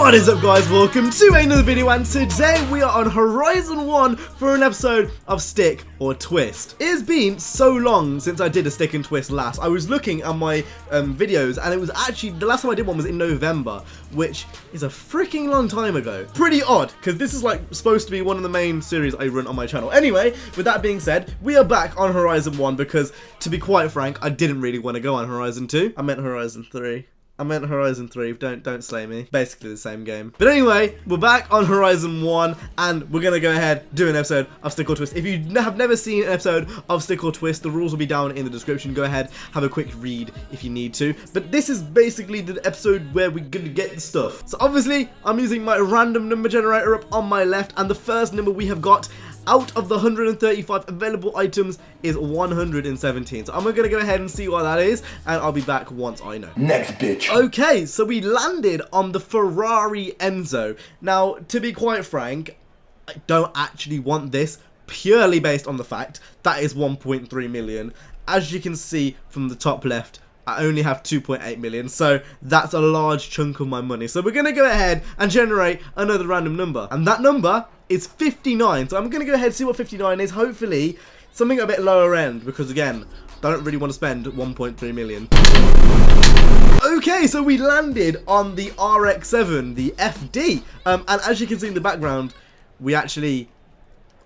What is up, guys? Welcome to another video, and today we are on Horizon 1 for an episode of Stick or Twist. It has been so long since I did a Stick and Twist last. I was looking at my videos, and it was actually, the last time I did one was in November, which is a freaking long time ago. Pretty odd, because this is like supposed to be one of the main series I run on my channel. Anyway, with that being said, we are back on Horizon 1 because, to be quite frank, I didn't really want to go on Horizon 2. I meant Horizon 3. I meant Horizon 3, don't slay me. Basically the same game. But anyway, we're back on Horizon 1, and we're gonna go ahead, do an episode of Stick or Twist. If you have never seen an episode of Stick or Twist, the rules will be down in the description. Go ahead, have a quick read if you need to. But this is basically the episode where we're gonna get the stuff. So obviously, I'm using my random number generator up on my left, and the first number we have got out of the 135 available items is 117. So I'm gonna go ahead and see what that is, and I'll be back once I know. Next, bitch. Okay, so we landed on the Ferrari Enzo. Now, to be quite frank, I don't actually want this, purely based on the fact that is 1.3 million. As you can see from the top left, I only have 2.8 million, so that's a large chunk of my money. So we're going to go ahead and generate another random number, and that number is 59. So I'm going to go ahead and see what 59 is. Hopefully something a bit lower end, because again, I don't really want to spend 1.3 million. Okay, so we landed on the RX-7, the FD, and as you can see in the background, we actually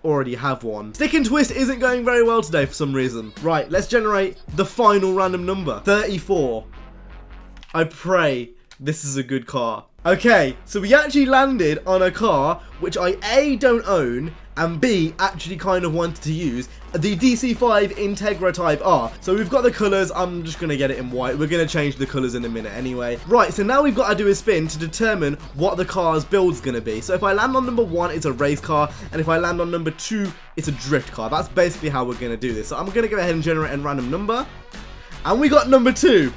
already have one. Stick and Twist isn't going very well today for some reason. Right, let's generate the final random number. 34. I pray this is a good car. Okay, so we actually landed on a car which I A, don't own, and B, actually kind of wanted to use, the DC5 Integra Type R. So we've got the colours, I'm just going to get it in white. We're going to change the colours in a minute anyway. Right, so now we've got to do a spin to determine what the car's build's going to be. So if I land on number 1, it's a race car, and if I land on number 2, it's a drift car. That's basically how we're going to do this. So I'm going to go ahead and generate a random number, and we got number 2.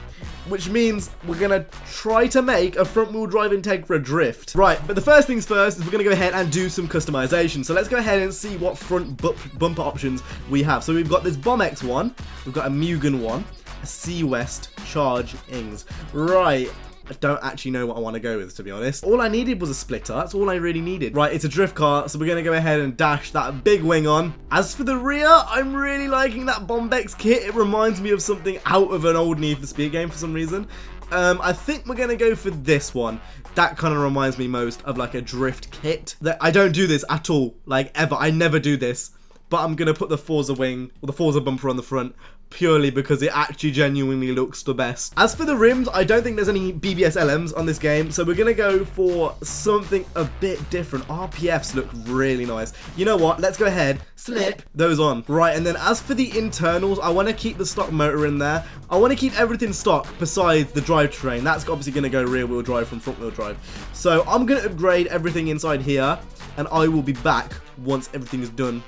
Which means we're going to try to make a front-wheel drive Integra drift. Right, but the first things first is we're going to go ahead and do some customization. So let's go ahead and see what front bumper options we have. So we've got this Bomb X one, we've got a Mugen one, a Sea West Charge Ings. Right, I don't actually know what I want to go with, to be honest. All I needed was a splitter. That's all I really needed. Right, it's a drift car, so we're going to go ahead and dash that big wing on. As for the rear, I'm really liking that Bomb X kit. It reminds me of something out of an old Need for Speed game for some reason. I think we're going to go for this one. That kind of reminds me most of like a drift kit. I don't do this at all, like ever. I never do this. But I'm going to put the Forza wing, or the Forza bumper on the front, purely because it actually genuinely looks the best. As for the rims, I don't think there's any BBS LMs on this game, so we're going to go for something a bit different. RPFs look really nice. You know what? Let's go ahead, slip those on. Right, and then as for the internals, I want to keep the stock motor in there. I want to keep everything stock besides the drivetrain. That's obviously going to go rear wheel drive from front wheel drive. So I'm going to upgrade everything inside here, and I will be back once everything is done.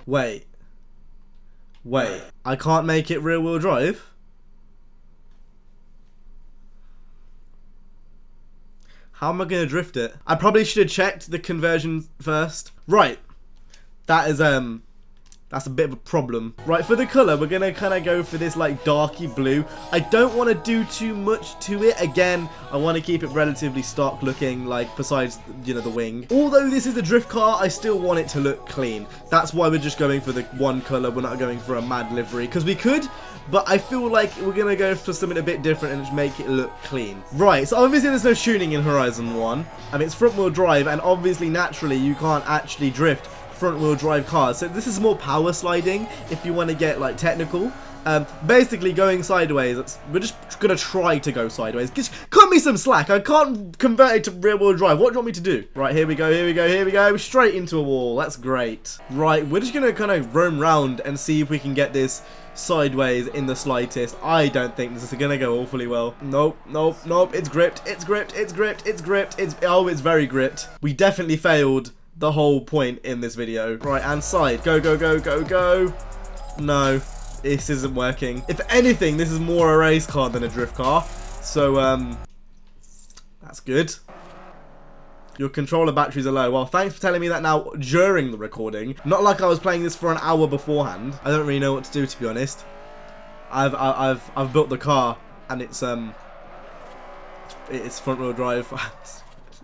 Wait, I can't make it rear wheel drive? How am I going to drift it? I probably should have checked the conversion first. Right, that is that's a bit of a problem. Right, for the colour, we're going to kind of go for this like darky blue. I don't want to do too much to it. Again, I want to keep it relatively stock looking, like besides, you know, the wing. Although this is a drift car, I still want it to look clean. That's why we're just going for the one colour. We're not going for a mad livery, because we could, but I feel like we're going to go for something a bit different and just make it look clean. Right, so obviously there's no tuning in Horizon 1. I mean, it's front wheel drive, and obviously naturally you can't actually drift front wheel drive cars, so this is more power sliding if you want to get like technical. Basically going sideways, we're just gonna try to go sideways. Just cut me some slack. I can't convert it to rear wheel drive. What do you want me to do? Right, here we go, straight into a wall. That's great. Right, we're just gonna kind of roam round and see if we can get this sideways in the slightest. I don't think this is gonna go awfully well. Nope, it's gripped, it's very gripped. We definitely failed the whole point in this video. Right, and side. Go. No, this isn't working. If anything, this is more a race car than a drift car. So, that's good. Your controller batteries are low. Well, thanks for telling me that now during the recording. Not like I was playing this for an hour beforehand. I don't really know what to do, to be honest. I've built the car, and it's front wheel drive.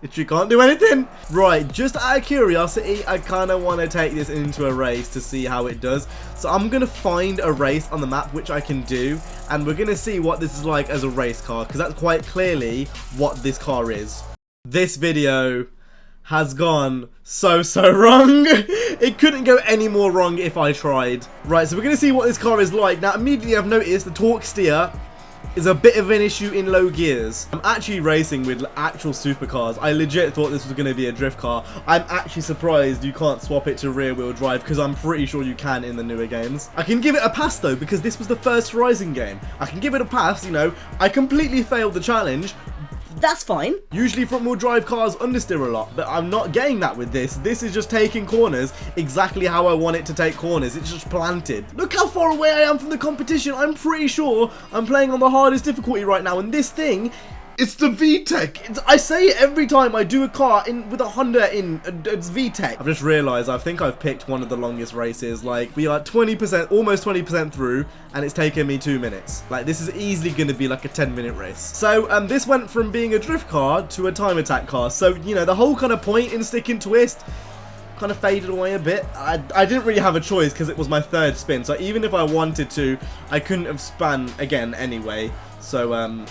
Literally can't do anything. Right, just out of curiosity, I kind of want to take this into a race to see how it does. So I'm going to find a race on the map, which I can do. And we're going to see what this is like as a race car, because that's quite clearly what this car is. This video has gone so wrong. It couldn't go any more wrong if I tried. Right, so we're going to see what this car is like. Now, immediately I've noticed the torque steer is a bit of an issue in low gears. I'm actually racing with actual supercars. I legit thought this was going to be a drift car. I'm actually surprised you can't swap it to rear wheel drive, because I'm pretty sure you can in the newer games. I can give it a pass though, because this was the first Horizon game. I can give it a pass, you know. I completely failed the challenge. That's fine. Usually front wheel drive cars understeer a lot, but I'm not getting that with this. This is just taking corners exactly how I want it to take corners. It's just planted. Look how far away I am from the competition. I'm pretty sure I'm playing on the hardest difficulty right now, and this thing, it's the VTEC. I say it every time I do a car with a Honda in, it's VTEC. I've just realized I think I've picked one of the longest races. Like, we are 20%, almost 20% through, and it's taken me 2 minutes. Like, this is easily going to be like a 10-minute race. So, this went from being a drift car to a time attack car. So, you know, the whole kind of point in Stick and Twist kind of faded away a bit. I didn't really have a choice because it was my third spin. So, even if I wanted to, I couldn't have spun again anyway. So,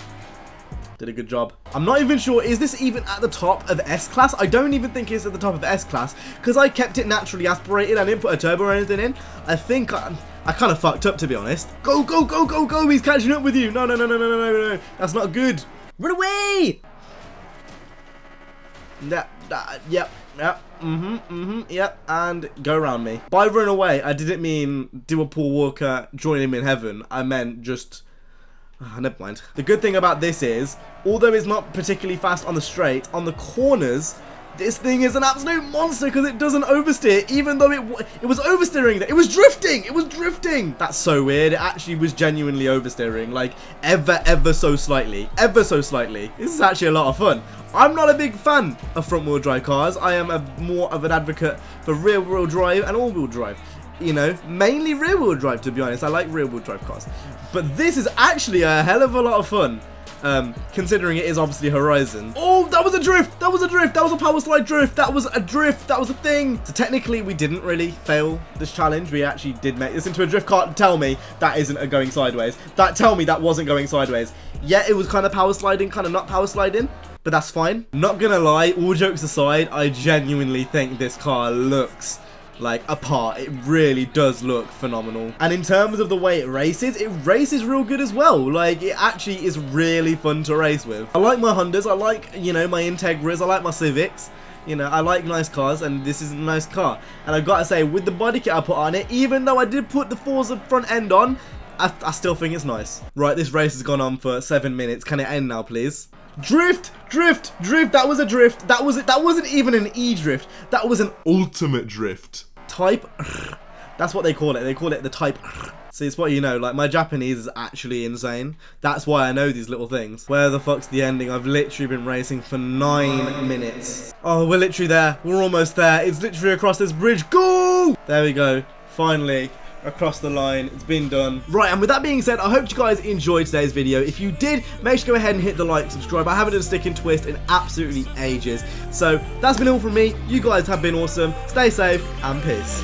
did a good job. I'm not even sure, is this even at the top of S-Class? I don't even think it's at the top of S-Class, because I kept it naturally aspirated. I didn't put a turbo or anything in. I think I kind of fucked up, to be honest. Go, go, go, go, go. He's catching up with you. No, no, no, no, no, no, no, no. That's not good. Run away. Yep. Yep, and go around me. By run away, I didn't mean do a Paul Walker, join him in heaven. I meant just... never mind. The good thing about this is, although it's not particularly fast on the straight, on the corners, this thing is an absolute monster because it doesn't oversteer, even though it was oversteering. It was drifting! It was drifting! That's so weird. It actually was genuinely oversteering, like ever so slightly. Ever so slightly. This is actually a lot of fun. I'm not a big fan of front-wheel drive cars. I am more of an advocate for rear-wheel drive and all-wheel drive. You know, mainly rear-wheel drive, to be honest. I like rear-wheel drive cars. But this is actually a hell of a lot of fun, considering it is obviously Horizon. Oh, that was a drift! That was a drift! That was a power slide drift! That was a drift! That was a thing! So technically, we didn't really fail this challenge. We actually did make this into a drift car. Tell me that isn't a going sideways. Tell me that wasn't going sideways. Yeah, it was kind of power sliding, kind of not power sliding. But that's fine. Not gonna lie, all jokes aside, I genuinely think this car looks like apart. It really does look phenomenal. And in terms of the way it races real good as well. Like, it actually is really fun to race with. I like my Hondas, I like, you know, my Integras, I like my Civics. You know, I like nice cars, and this is a nice car. And I've got to say, with the body kit I put on it, even though I did put the Forza front end on, I still think it's nice. Right, this race has gone on for 7 minutes. Can it end now, please? Drift, drift, drift. That was a drift. That wasn't even an E-drift. That was an ultimate drift. Type, that's what they call it. They call it the type. See, it's what you know. Like, my Japanese is actually insane. That's why I know these little things. Where the fuck's the ending? I've literally been racing for 9 minutes. Oh, we're literally there. We're almost there. It's literally across this bridge. Go! There we go. Finally. Across the line, it's been done. Right, and with that being said, I hope you guys enjoyed today's video. If you did, make sure to go ahead and hit the like, subscribe. I haven't done a Stick and Twist in absolutely ages. So that's been all from me. You guys have been awesome. Stay safe and peace.